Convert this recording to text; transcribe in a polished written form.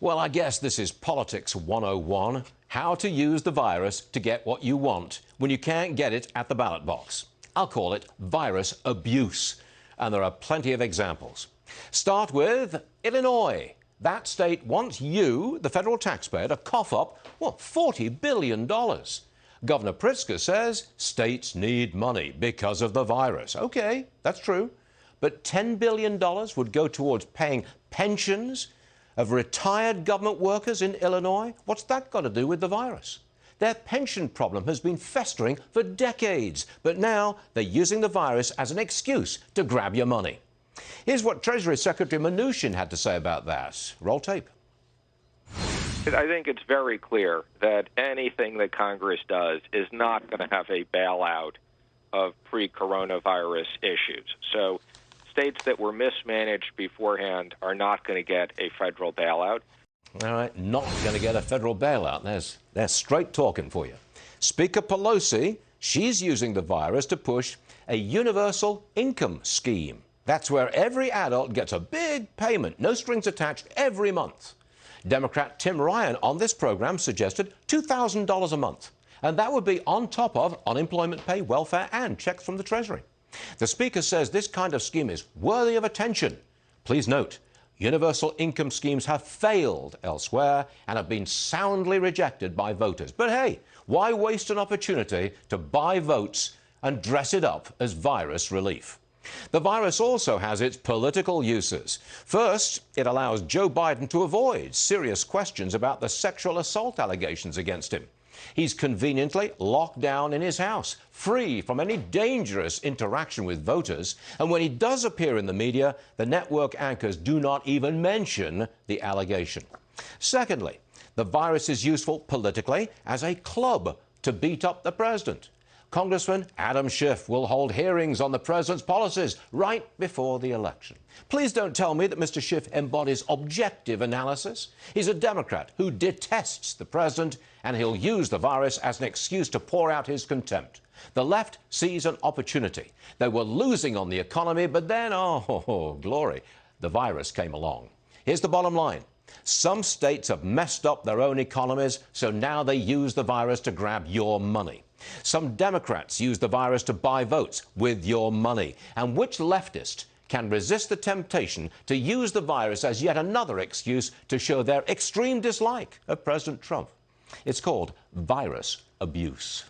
Well, I guess this is Politics 101. How to use the virus to get what you want when you can't get it at the ballot box. I'll call it virus abuse. And there are plenty of examples. Start with Illinois. That state wants you, the federal taxpayer, to cough up, $40 billion. Governor Pritzker says states need money because of the virus. OK, that's true. But $10 billion would go towards paying pensions of retired government workers in Illinois? What's that got to do with the virus? Their pension problem has been festering for decades, but now they're using the virus as an excuse to grab your money. Here's what Treasury Secretary Mnuchin had to say about that. Roll tape. I think it's very clear that anything that Congress does is not going to have a bailout of pre-coronavirus issues. So states that were mismanaged beforehand are not going to get a federal bailout. All right, not going to get a federal bailout. There's straight talking for you. Speaker Pelosi, she's using the virus to push a universal income scheme. That's where every adult gets a big payment, no strings attached, every month. Democrat Tim Ryan on this program suggested $2,000 a month, and that would be on top of unemployment pay, welfare, and checks from the Treasury. The Speaker says this kind of scheme is worthy of attention. Please note, universal income schemes have failed elsewhere and have been soundly rejected by voters. But hey, why waste an opportunity to buy votes and dress it up as virus relief? The virus also has its political uses. First, it allows Joe Biden to avoid serious questions about the sexual assault allegations against him. He's conveniently locked down in his house, free from any dangerous interaction with voters. And when he does appear in the media, the network anchors do not even mention the allegation. Secondly, the virus is useful politically as a club to beat up the president. Congressman Adam Schiff will hold hearings on the president's policies right before the election. Please don't tell me that Mr. Schiff embodies objective analysis. He's a Democrat who detests the president, and he'll use the virus as an excuse to pour out his contempt. The left sees an opportunity. They were losing on the economy, but then, oh, glory, the virus came along. Here's the bottom line. Some states have messed up their own economies, so now they use the virus to grab your money. Some Democrats use the virus to buy votes with your money. And which leftist can resist the temptation to use the virus as yet another excuse to show their extreme dislike of President Trump? It's called virus abuse.